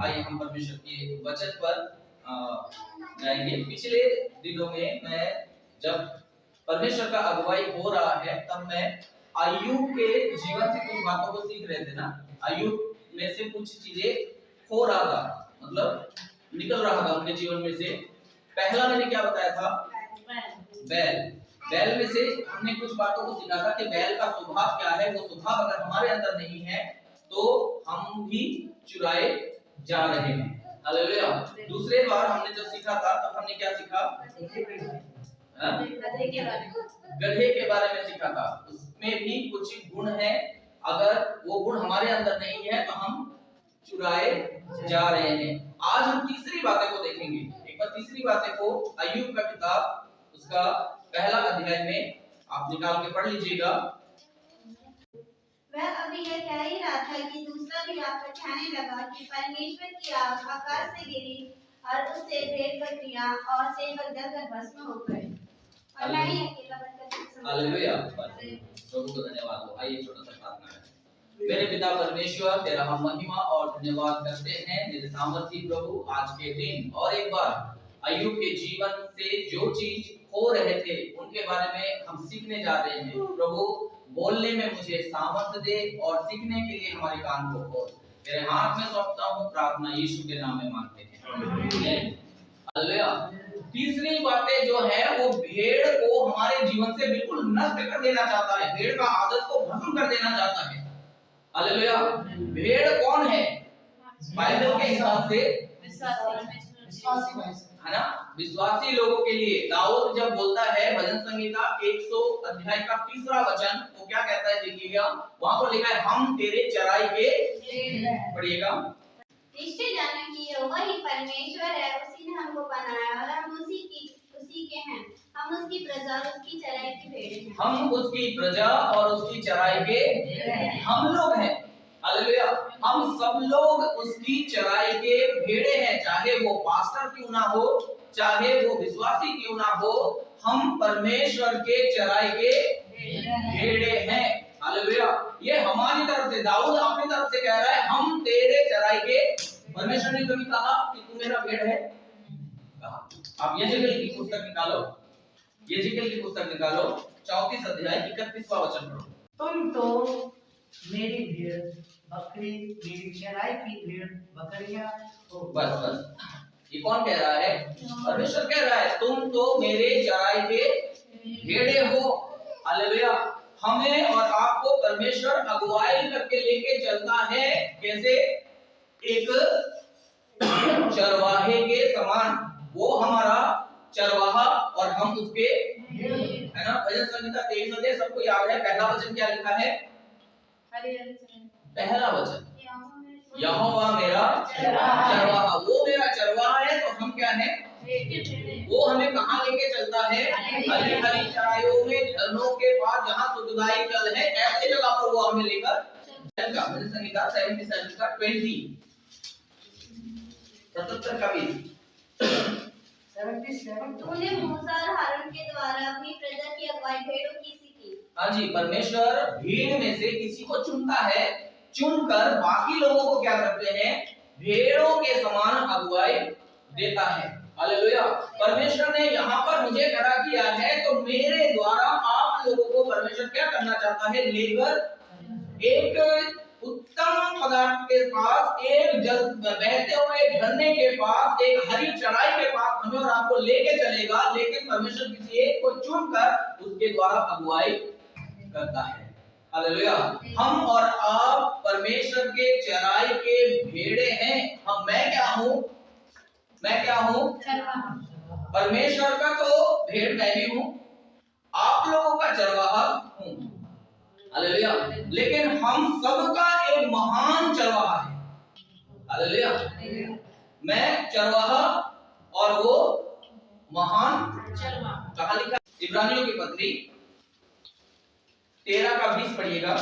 आइए हम परमेश्वर के वचन पर जाएंगे। पिछले दिनों में मैं जब परमेश्वर का अगुवाई हो रहा है तब मैं अय्यूब के जीवन से कुछ बातों को सीख रहे थे ना। अय्यूब में से कुछ चीजें हो रहा था, मतलब निकल रहा था उनके जीवन में से। पहला मैंने क्या बताया था? बैल में से हमने कुछ बातों को सीखा था कि बैल का स्वभाव क्या है। वो स्वभाव अगर हमारे अंदर नहीं है तो हम भी चुराए जा रहे हैं। हालेलुया। दूसरे बार हमने जब सीखा था तब हमने क्या सीखा? गधे के बारे में सीखा था। उसमें भी कुछ गुण है, अगर वो गुण हमारे अंदर नहीं है तो हम चुराए जा रहे हैं। आज हम तीसरी बातें को देखेंगे। एक बार तीसरी बातें को अय्यूब का किताब उसका पहला अध्याय में आप निकाल के पढ़ लीजिएगा। वह अभी यह कह ही रहा था कि दूसरा भी आकर कहने लगा कि परमेश्वर की आग आकाश से गिरी और उससे भेड़ बकरियां और सेवक जलकर भस्म हो गए। और मैं ही अकेला बचकर। हालेलुया। प्रभु को धन्यवाद हो। आइए छोटा सा प्रार्थना करें। मेरे पिता परमेश्वर, तेरा हम महिमा और धन्यवाद करते हैं मेरे सामर्थी प्रभु, आज के दिन और एक बार अय्यूब के जीवन से जो चीज हो रहे थे उनके बारे में हम सीखने जा रहे हैं। प्रभु बोलने में मुझे सामर्थ्य दे और सीखने के लिए हमारे कान को खोल। तेरे हाथ में सौंपता हूँ, प्रार्थना यीशु के नाम में मांगते हैं। हालेलुया। तीसरी बातें जो है वो भेड़ को हमारे जीवन से बिल्कुल नष्ट कर देना चाहता है। भेड़ का आदत को भस्म कर देना चाहता है। हालेलुया। भेड़ कौन है? बाइबल के हिसाब से विश्वासी है ना, विश्वासी लोगों के लिए। दाऊद जब बोलता है भजन संहिता 100 अध्याय का 3रा वचन, वो क्या कहता है देखिएगा, वहां पर लिखा है हम तेरे चराई के पढ़िएगा। निश्चय जाने कि यहोवा ही परमेश्वर है, उसी ने हमको बनाया और हम उसी के हैं। हम उसकी प्रजा और उसकी चराई की भेड़ें हैं। हम उसकी प्रजा और उसकी चराई के हम लोग हैं। हालेलुया। हम सब लोग उसकी चराई के भेड़े हैं। चाहे वो पास्टर क्यों ना हो, चाहे वो विश्वासी क्यों ना हो, हम परमेश्वर के चराई के भेड़े हैं। हालेलुया। ये हमारी तरफ से, दाऊद अपनी तरफ से कह रहा है हम तेरे चराई के। परमेश्वर ने कभी कहा कि तू मेरा भेड़ है? कहा। आप यजेकिएल की पुस्तक निकालो, यजेकिएल की पुस्तक निकालो 34 अध्याय 31वां वचन पढ़ो। तुम तो मेरी भेड़ बकरी, मेरी चराई की भेड़ बकरियां हो। बस ये कौन कह रहा है? परमेश्वर कह रहा है तुम तो मेरे चराई के भेड़े हो। हालेलुया। हमें और आपको परमेश्वर अगुवाई करके लेके चलता है। कैसे? एक चरवाहे के समान। वो हमारा चरवाहा और हम उसके, है ना। भजन संहिता 23 अध्याय सबको याद है। पहला वचन क्या लिखा है? पहला वचन, यहोवा मेरा चरवाहा। वो मेरा चरवाहा है तो हम क्या है? वो हमें कहाँ लेके चलता है? हरी हरी चराइयों में, झरनों के पास जहाँ सुखदायी जल है, ऐसे जगह पर वो हमें लेकर चलेगा। भजन संहिता 77 का 20 77 का 20। तूने मूसा और हारून के द्वारा अपनी प्रजा की अगुवाई भेड़ों की सीखी। हाँ जी, परमेश्वर भीड़ में से किसी को चुनता है, चुनकर बाकी लोगों को क्या करते हैं? भेड़ों के समान अगुवाई देता है। हालेलुया। परमेश्वर ने यहाँ पर मुझे खड़ा किया है तो मेरे द्वारा आप लोगों को परमेश्वर क्या करना चाहता है? लेकर एक उत्तम पदार्थ के पास, एक जल बहते हुए झरने के पास, एक हरी चराई के पास हमें और आपको लेके चलेगा। लेकिन परमेश्वर किसी एक को चुनकर उसके द्वारा अगुवाई करता है। हालेलुया। हम और आप परमेश्वर के चराई के भेड़े हैं। हम, मैं क्या हूँ? मैं क्या हूँ? परमेश्वर का तो भेड़ मैं भी हूँ, आप लोगों का चरवाहा हूँ। हालेलुया। लेकिन हम सबका एक महान चरवाहा है। हालेलुया। मैं चरवाहा और वो महान चरवाहा। कहाँ लिखा? इब्रानियों की पत्री 13 का 20 पढ़िएगा।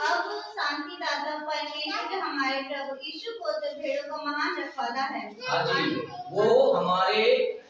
अब शांति दाता परमेश्वर हमारे प्रभु यीशु को तो भेड़ों का महान रखवाला है। हाँ जी, वो हमारे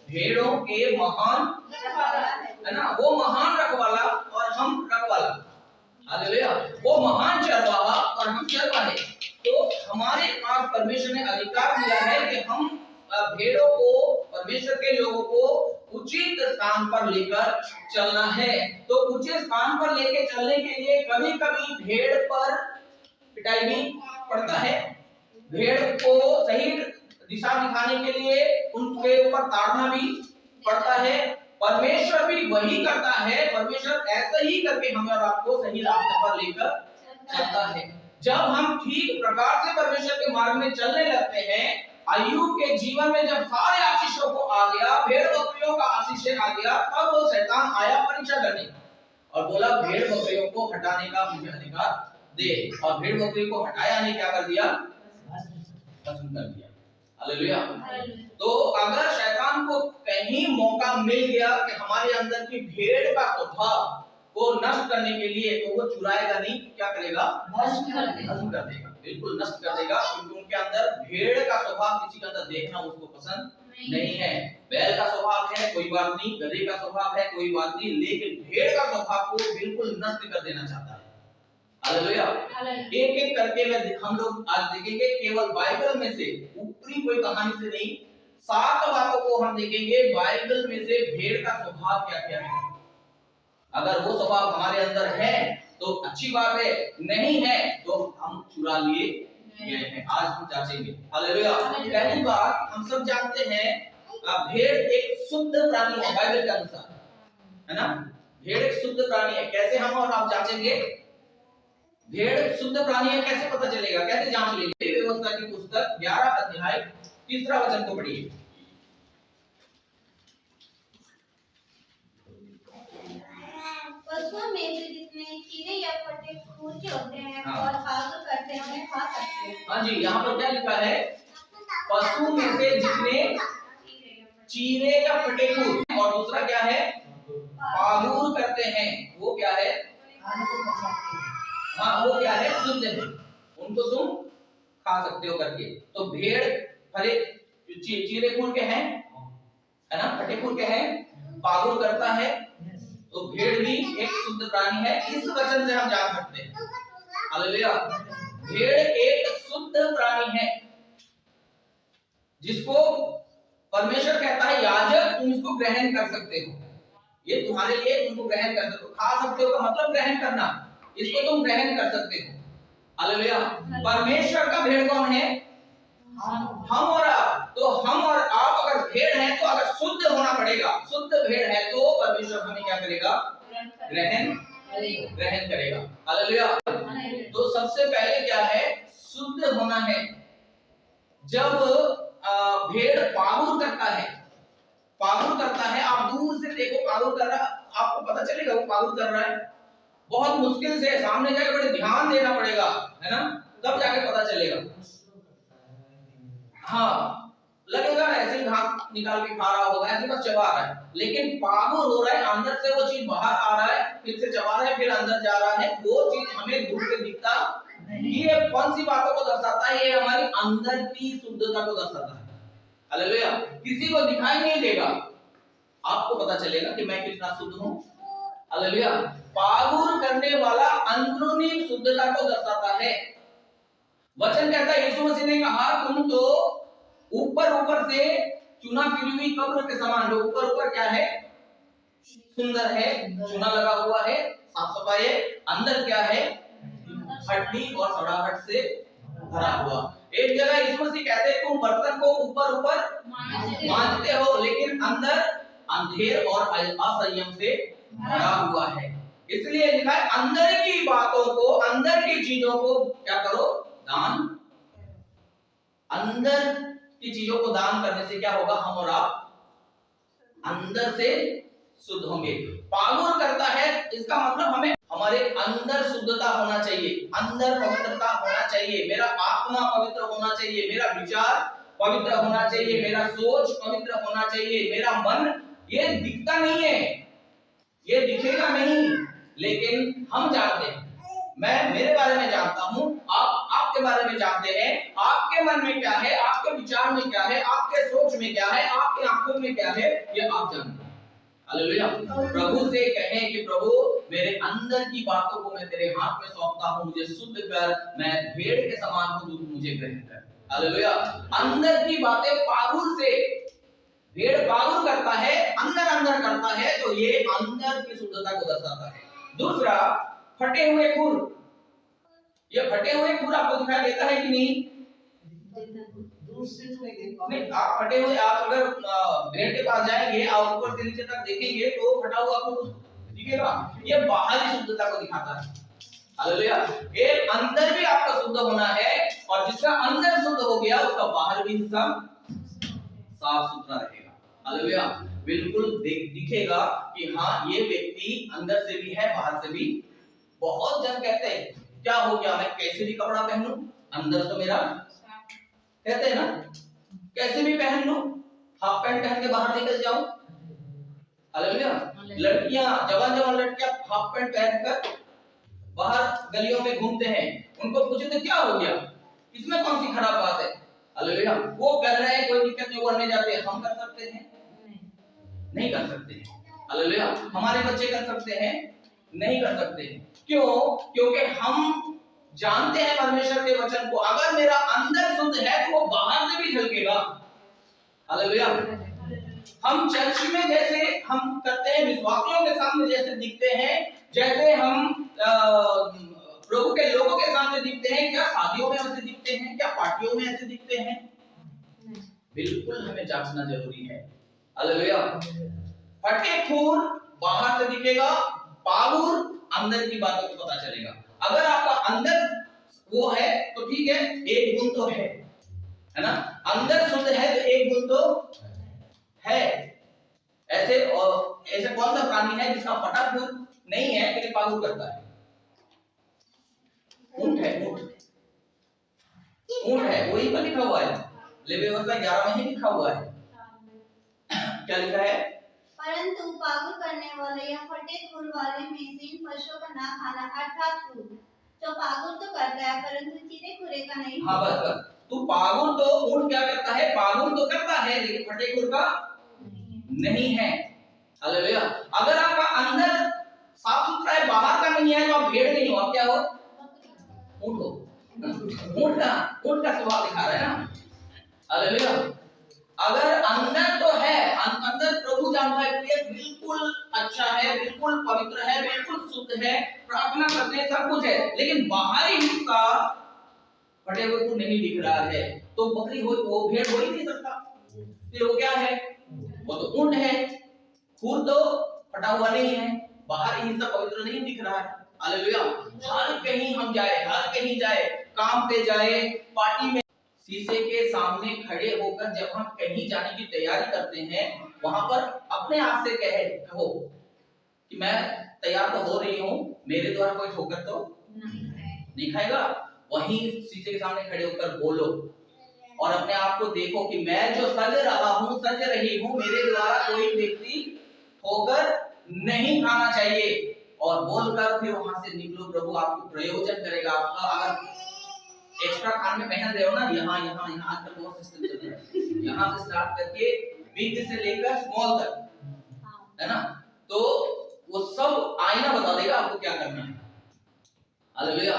भेड़ों के महान रखवाला है ना। वो महान रखवाला और हम रखवाला। हालेलुया। वो महान चरवाहा और हम चरवाहे। तो हमारे पास परमेश्वर ने अधिकार दिया है कि हम भेड़ों को, परमेश्वर के लोगों को उचित स्थान पर लेकर चलना है। तो उचित स्थान पर लेके चलने के लिए कभी कभी भेड़ पर पिटाई भी पड़ता है। भेड़ को सही दिशा दिखाने के लिए उनके ऊपर ताड़ना भी पड़ता है। परमेश्वर भी वही करता है। परमेश्वर ऐसा ही करके हमें और आपको सही रास्ते पर लेकर चलता है। जब हम ठीक प्रकार से परमेश्वर के मार्ग में चलने लगते हैं, अय्यूब के जीवन में जब सारे आशीषों को आ गया, भेड़ बकरियों का आशीष आ गया, तब वो शैतान आया परीक्षा करने और बोला भेड़ बकरियों को हटाने का मुझे अधिकार दे। और भेड़ बकरी को हटाया नहीं, क्या कर दिया? खत्म कर दिया। हालेलुया। तो अगर शैतान को कहीं मौका मिल गया कि हमारे अंदर की भेड़ का स्वभाव को नष्ट करने के लिए, तो वो चुराएगा नहीं, क्या करेगा? नष्ट कर देगा। बिल्कुल नष्ट कर देगा, क्योंकि उनके अंदर भेड़ का स्वभाव किसी के अंदर देखना उसको पसंद नहीं है। बैल का स्वभाव है, कोई बात नहीं, गधे का स्वभाव है, कोई बात नहीं, लेकिन भेड़ का स्वभाव को बिल्कुल नष्ट कर देना चाहता है। हालेलुया। एक एक करके हम लोग आज देखेंगे, केवल बाइबल में से, ऊपरी कोई कहानी से नहीं, 7 बातों को हम देखेंगे बाइबल में से भेड़ का स्वभाव क्या क्या है। अगर वो स्वभाव हमारे अंदर है तो अच्छी बात है, नहीं है तो हम चुरा लिए गए हैं। आज हम जांचेंगे। हालेलुया। पहली बात, हम सब जानते हैं भेड़ एक शुद्ध प्राणी है बाइबल के अनुसार, है ना? भेड़ एक शुद्ध प्राणी है। कैसे हम और आप जांचेंगे भेड़ शुद्ध प्राणी है? कैसे पता चलेगा, कैसे जांच लेंगे? व्यवस्था की पुस्तक 11 अध्याय 3 वचन को पढ़िए। पशुओं में से जितने चीरे या फटे खूर के होते हैं हाँ। और भाग करते हैं उन्हें खा सकते हैं। हाँ जी, यहाँ पर क्या लिखा है? पशु में से जितने चीरे या फटे खूर, और दूसरा क्या है? पागुर करते हैं, वो क्या है? हाँ, वो क्या है? शुद्ध है, उनको तुम खा सकते हो करके। तो भेड़ फटे चीरे खूर के हैं, है ना? फटे खूर के हैं, पागुर करता है, तो भेड़ भी एक शुद्ध प्राणी है। इस वचन से हम जान सकते हैं। हालेलुया। भेड़ एक शुद्ध प्राणी है जिसको परमेश्वर कहता है याजक तुम इसको ग्रहण कर सकते हो, ये तुम्हारे लिए, तुमको ग्रहण कर सकते हो। खा सकते हो का मतलब ग्रहण करना, इसको तुम ग्रहण कर सकते हो। हालेलुया। परमेश्वर का भेड़ कौन है? हम और आप। तो हम और आप अगर भेड़ हैं तो अगर शुद्ध होना पड़ेगा। शुद्ध भेड़ है तो परमेश्वर हमें क्या करेगा? ग्रहण करेगा। हालेलुया। तो सबसे पहले क्या है? शुद्ध होना है। जब भेड़ पागुर करता है, आप दूर से देखो पागुर कर रहा, आपको पता चलेगा वो पागुर कर रहा है। बहुत मुश्किल से सामने जाके बड़े ध्यान देना पड़ेगा, है ना? तब जाके पता चलेगा। हाँ, लगेगा ऐसे ही घास निकाल के खा रहा होगा, ऐसे बस चबा रहा है, लेकिन पागुर हो रहा है, अंदर से वो चीज बाहर आ रहा है, फिर से चबा रहा है, फिर अंदर जा रहा है। वो चीज हमें दूर से दिखता ये कौन सी बातों को दर्शाता है? ये हमारी अंदर की शुद्धता को दर्शाता है। हालेलुया। किसी को दिखाई नहीं देगा, आपको पता चलेगा कि मैं कितना शुद्ध हूँ। हालेलुया। पागुर करने वाला अंदरूनी शुद्धता को दर्शाता है। वचन कहता है, यीशु मसीह ने कहा तुम तो ऊपर से चुना फिरी हुई कब्र के समान हो। ऊपर क्या है? सुंदर है, चुना लगा हुआ है, साफ सफाई है। अंदर क्या है? हड्डी और सड़ाहट से भरा हुआ। एक जगह यीशु मसीह कहते हैं तुम बर्तन को ऊपर मांजते हो, लेकिन अंदर अंधेर और असंयम से भरा हुआ है। इसलिए लिखा है अंदर की बातों को, अंदर की चीजों को क्या करो? दान। अंदर की चीजों को दान करने से क्या होगा? हम और आप अंदर से शुद्ध होंगे। पागुर करता है, इसका मतलब हमें हमारे अंदर शुद्धता होना चाहिए, अंदर पवित्रता होना चाहिए। मेरा आत्मा पवित्र होना चाहिए, मेरा विचार पवित्र होना चाहिए, मेरा सोच पवित्र होना चाहिए, मेरा मन। ये दिखता नहीं है, ये दिखेगा नहीं, लेकिन हम जानते हैं। मैं मेरे बारे में जानता हूँ, आप आपके बारे में जानते हैं। आपके मन में क्या है, आपके विचार में क्या है, आपके सोच में क्या है, आपके आंखों में क्या है, ये आप जानते हैं। हालेलुया। प्रभु से कहें कि प्रभु मेरे अंदर की बातों को मैं तेरे हाथ में सौंपता हूँ, मुझे शुद्ध कर, मैं भेड़ के समान हूँ, तू मुझे ग्रहण कर। हालेलुया। अंदर की बातें पागुर से, भेड़ पागुर करता है, अंदर अंदर करता है, तो ये अंदर की शुद्धता को दर्शाता है। दूसरा, फटे हुए खुर। ये फटे हुए खुर आपको दिखाई देता है कि नहीं? दूर से तो नहीं देख पाओगे। नहीं, आप फटे हुए, आप अगर भेड़ के पास जाएंगे और ऊपर से नीचे तक देखेंगे तो फटा हुआ आपको दिखेगा। ये बाहरी शुद्धता को दिखाता है। हालेलुया। ये अंदर भी आपका शुद्ध होना है, और जिसका अंदर शुद्ध हो गया उसका बाहर भी हिस्सा साफ सुथरा रहेगा। हालेलुया। बिल्कुल दिखेगा कि हाँ ये व्यक्ति अंदर से भी है, बाहर से भी। बहुत जन कहते हैं क्या हो गया, मैं कैसे भी कपड़ा पहनूं, अंदर तो मेरा, कहते हैं ना, कैसे भी पहन लूं, हाफ पैंट पहन के बाहर निकल जाऊं। हालेलुया। लड़कियां, जवान लड़कियां हाफ पैंट पहनकर बाहर गलियों में घूमते हैं, उनको पूछे तो क्या हो गया, इसमें कौन सी खराब बात है? हालेलुया। वो कर रहे हैं, कोई दिक्कत नहीं, वो करने जाते हैं। हम कर सकते हैं? नहीं कर सकते हैं। हालेलुया। हमारे बच्चे कर सकते हैं? नहीं कर सकते हैं। क्यों? क्योंकि हम जानते हैं परमेश्वर के वचन को, अगर मेरा अंदर शुद्ध है तो वो बाहर से भी झलकेगा। हालेलुया। हम चर्च में जैसे हम करते हैं, विश्वासियों के सामने जैसे दिखते हैं, जैसे हम प्रभु के लोगों के सामने दिखते हैं, क्या शादियों में ऐसे दिखते हैं? क्या पार्टियों में ऐसे दिखते हैं? बिल्कुल हमें जांचना जरूरी है। हालेलुया। फटे खून बाहर से दिखेगा, पागुर अंदर की बातों को पता चलेगा। अगर आपका अंदर वो है तो ठीक है, एक गुण तो है ना, अंदर शुद्ध है तो एक गुण तो है। ऐसे कौन सा प्राणी है जिसका फटा खून नहीं है लेकिन पागुर करता है? ऊंट है, ऊंट है, वही पर लिखा हुआ है, लेवी व्यवस्था 11 में ही लिखा हुआ है। क्या लिखा है? परंतु पागुर करने वाले या फटे खूर वाले में से इन पशुओं का ना खाना, अर्थात तू तो पागुर तो करता है परंतु चीरे खुरे का नहीं। हाँ बस तू पागुर तो, ऊंट क्या करता है? पागुर तो करता है लेकिन फटे खूर का नहीं है। हालेलुया। अगर आपका अंदर साफ सुथरा है, बाहर का नहीं है, तो आप भेड़ नहीं हो, आप क्या हो? ऊंट हो। ऊंट का स्वभाव दिखा रहा है ना। हालेलुया। अगर अंदर तो है, अंदर प्रभु जानता है कि ये बिल्कुल अच्छा है, बिल्कुल पवित्र है, बिल्कुल शुद्ध है, प्रार्थना करते हैं, सब कुछ है, लेकिन बाहरी हिस्सा फटे हुए को नहीं दिख रहा है, तो बकरी हो, वो भेड़ हो ही नहीं सकता। फिर वो क्या है? वो तो ऊंट है। खूर तो फटा हुआ नहीं है, बाहरी हिस्सा पवित्र नहीं दिख रहा है। हालेलुया। हर कहीं हम जाए, हर कहीं जाए, काम पे जाए, पार्टी में, शीशे के सामने खड़े होकर जब हम कहीं जाने की तैयारी करते हैं, वहां पर अपने आप से कहो कि मैं तैयार तो हो रही हूँ, मेरे द्वारा कोई ठोकर तो नहीं खाएगा। वहीं शीशे के सामने खड़े होकर बोलो और अपने आप को देखो कि मैं जो सज रहा हूँ, सज रही हूँ, मेरे द्वारा कोई व्यक्ति ठोकर नहीं खाना चाहिए। और बोलकर फिर वहां से निकलो, प्रभु आपको प्रयोजन करेगा। आपका अगर एक्स्ट्रा कान में पहन रहे हो ना, यहाँ यहाँ यहाँ आजकल बहुत सिस्टम चल रहा है, यहाँ से स्टार्ट करके बिग से लेकर स्मॉल तक, है ना, तो वो सब आईना बता देगा आपको क्या करना है। हालेलुया।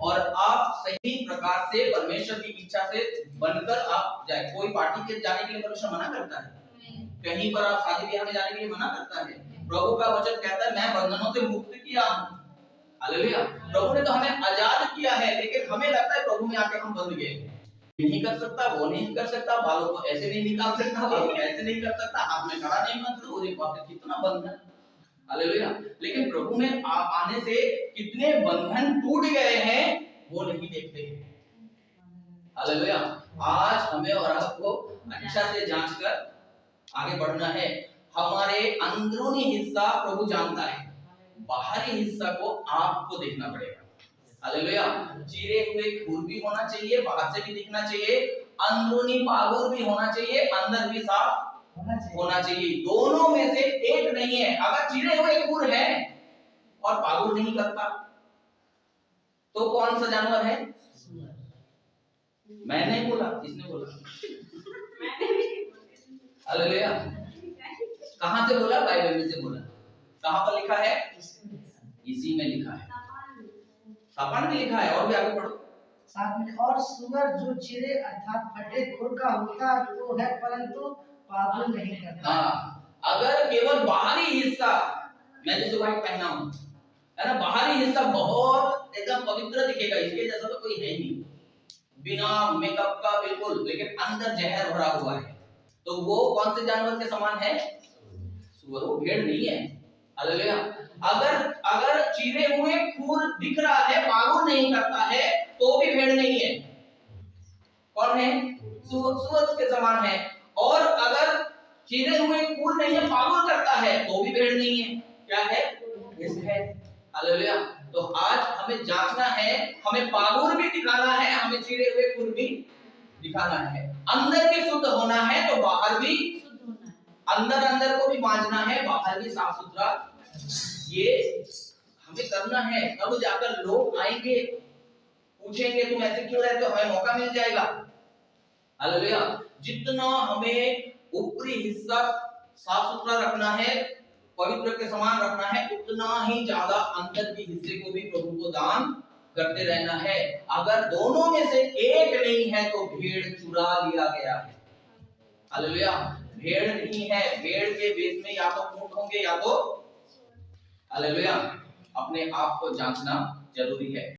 और आप सही प्रकार से परमेश्वर की इच्छा से बनकर आप जाए। कोई पार्टी के जाने के लिए परमेश्वर मना करता है? कहीं पर आप शादी ब्याह में जाने के लिए मना करता है? प्रभु का वचन कहता है मैं बंधनों से मुक्त किया हूं। हालेलुया। प्रभु ने तो हमें आजाद किया है, लेकिन हमें लगता है प्रभु में आके हम बंध गए। नहीं कर सकता, वो नहीं कर सकता, बालों को ऐसे नहीं निकाल सकता, बालों को ऐसे नहीं कर सकता, हाथ में खड़ा नहीं कर सकता, अरे बाप रे कितना बंधन। हालेलुया। लेकिन प्रभु में आने से कितने बंधन टूट गए हैं वो नहीं देखते हैं। हालेलुया। आज हमें और आपको अच्छा से जांच कर आगे बढ़ना है। हमारे अंदरूनी हिस्सा प्रभु जानता है, बाहरी हिस्सा को आपको देखना पड़ेगा। हालेलुया। चीरे हुए खूर भी होना चाहिए, बाहर से भी दिखना चाहिए, अंदरूनी पागुर भी होना चाहिए, अंदर भी साफ होना चाहिए। दोनों में से एक नहीं है। अगर चीरे हुए खूर है और पागुर नहीं करता तो कौन सा जानवर है? मैं नहीं बोला, इसने बोला। हालेलुया। कहां से बोला? बाइबल में से बोला। कहां पर लिखा है? इसी में लिखा है, सापान में लिखा है। और भी आगे पढ़ो। साथ में और सुअर जो चिरे अर्थात फटे खुर का होता तो है परंतु पागल नहीं करता। हाँ, अगर केवल बाहरी हिस्सा, मैं जैसे व्हाइट पहना हूं, है ना, बाहरी हिस्सा बहुत एकदम पवित्र दिखेगा, इसके जैसा तो कोई है ही नहीं, बिना मेकअप का बिल्कुल, लेकिन अंदर जहर भरा हुआ है, तो वो कौन से जानवर के समान है? सुअर, वो भेड़ नहीं है। हालेलुया। अगर चीरे हुए खूर दिख रहा है, पागुर नहीं करता है, तो भी भेड़ नहीं है। कौन है? सुअर के समान है। और अगर चीरे हुए खूर नहीं है, पागुर करता है, तो भी भेड़ नहीं है। क्या है? है। हालेलुया। तो आज हमें जांचना है, हमें पागुर भी दिखाना है, हमें चीरे हुए खूर भी दिखाना है। अंदर भी शुद्ध होना है तो बाहर भी शुद्ध होना है। अंदर को भी बांझना है, बाहर भी साफ सुथरा, ये हमें करना है। तब जाकर लोग आएंगे, पूछेंगे तुम ऐसे क्यों रहते हो, हमें मौका मिल जाएगा। हालेलुया। जितना हमें ऊपरी हिस्सा साफ सुथरा रखना है, पवित्र के समान रखना है, उतना ही ज्यादा अंदर के हिस्से को भी प्रभु को दान करते रहना है। अगर दोनों में से एक नहीं है तो भेड़ चुरा लिया गया है। हालेलुया। भेड़ नहीं है, भेड़ के वेश में या तो ऊंट होंगे या तो, हालेलुया, अपने आप को जांचना जरूरी है।